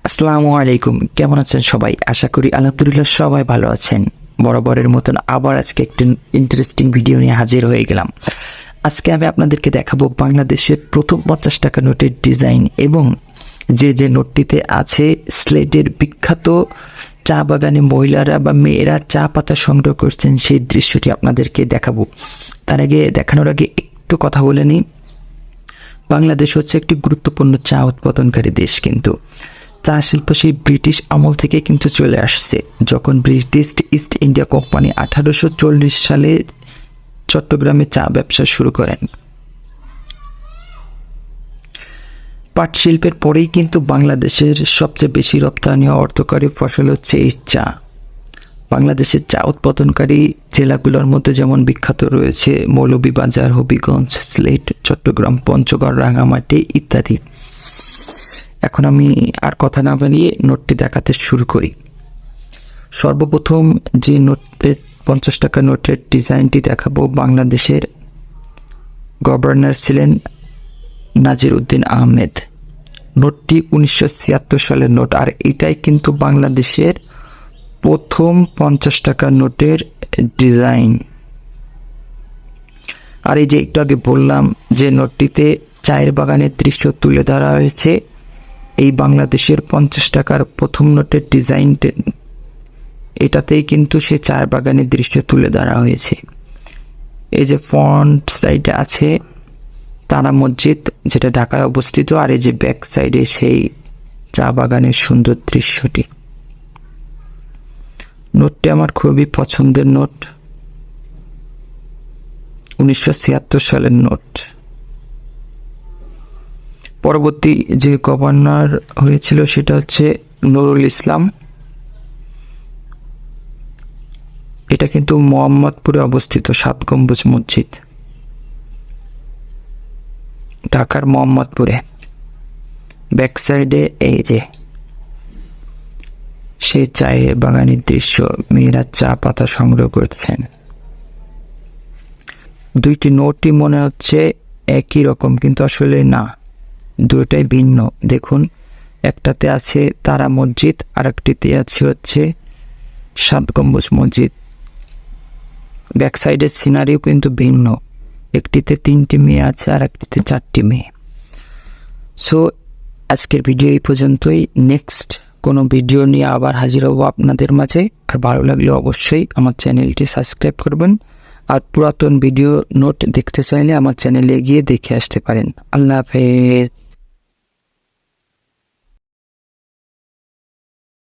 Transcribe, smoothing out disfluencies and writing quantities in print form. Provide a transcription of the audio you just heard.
আসসালামু আলাইকুম। কেমন আছেন সবাই? আশা করি আলহামদুলিল্লাহ সবাই ভালো আছেন। বরাবরের মতন আবার আজকে একটি ইন্টারেস্টিং ভিডিও নিয়ে হাজির হয়ে গেলাম। আজকে আমি আপনাদেরকে দেখাবো বাংলাদেশের প্রথম 50 টাকা নোটের ডিজাইন এবং যে নোটটিতে আছে স্লেটের বিখ্যাত চা বাগানে মহিলারা বা মেয়েরা চা পাতা সংগ্রহ করছেন সেই দৃশ্যটি আপনাদেরকে দেখাবো। তার আগে দেখানোর আগে একটু কথা বলে নিই। বাংলাদেশ হচ্ছে একটি গুরুত্বপূর্ণ চা উৎপাদনকারী দেশ, কিন্তু চা শিল্প সেই ব্রিটিশ আমল থেকে কিন্তু চলে আসছে। যখন ব্রিটিশ ইস্ট ইন্ডিয়া কোম্পানি 1840 সালে চট্টগ্রামে চা ব্যবসা শুরু করেন। পাট শিল্পের পরেই কিন্তু বাংলাদেশের সবচেয়ে বেশি রপ্তানি অর্থকরী ফসল হচ্ছে এই চা। বাংলাদেশের চা উৎপাদনকারী জেলাগুলোর মধ্যে যেমন বিখ্যাত রয়েছে মৌলভীবাজার, হবিগঞ্জ, সিলেট, চট্টগ্রাম, পঞ্চগড়, রাঙামাটি ইত্যাদি। এখন আমি আর কথা না বানিয়ে নোটটি দেখাতে শুরু করি। সর্বপ্রথম যে নোটের 50 টাকা নোটের ডিজাইনটি দেখাবো, বাংলাদেশের গভর্নর ছিলেন নাজির উদ্দিন আহমেদ। নোটটি 1976 সালের নোট, আর এটাই কিন্তু বাংলাদেশের প্রথম 50 টাকা নোটের ডিজাইন। আর এই যে একটু আগে বললাম যে নোটটিতে চায়ের বাগানের দৃশ্য তুলে ধরা হয়েছে, এই বাংলাদেশের 50 টাকার প্রথম নোটের ডিজাইন এটাতেই কিন্তু সে চায়ের বাগানের দৃশ্য তুলে ধরা হয়েছে। এই যে ফ্রন্ট সাইডে আছে তারা মসজিদ, যেটা ঢাকায় অবস্থিত, আর এই যে ব্যাক সাইডে সেই চা বাগানের সুন্দর দৃশ্যটি। নোটটি আমার খুবই পছন্দের নোট, 1976 সালের নোট। পরবর্তী যে গভর্নর হয়েছিল সেটা হচ্ছে নুরুল ইসলাম। এটা কিন্তু মোহাম্মদপুরে অবস্থিত 7 গম্বুজ মসজিদ, ঢাকার মোহাম্মদপুরে। ব্যাক সাইডে এই যে সেই চায়ের বাগানের দৃশ্য, মেয়েরা চা পাতা সংগ্রহ করছেন। দুইটি নোটই মনে হচ্ছে একই রকম, কিন্তু আসলে না, দুটোই ভিন্ন। দেখুন, একটাতে আছে তারা মসজিদ, আর একটিতে আছে হচ্ছে 7 গম্বুজ মসজিদ। ব্যাক সাইডের সিনারিও কিন্তু ভিন্ন, একটিতে 3টি মেয়ে আছে আর একটিতে 4টি মেয়ে। সো আজকের ভিডিও এই পর্যন্তই। নেক্সট কোনো ভিডিও নিয়ে আবার হাজির হব আপনাদের মাঝে। আর ভালো লাগলে অবশ্যই আমার চ্যানেলটি সাবস্ক্রাইব করবেন, আর পুরাতন ভিডিও নোট দেখতে চাইলে আমার চ্যানেলে গিয়ে দেখে আসতে পারেন। আল্লাহ হাফেজ।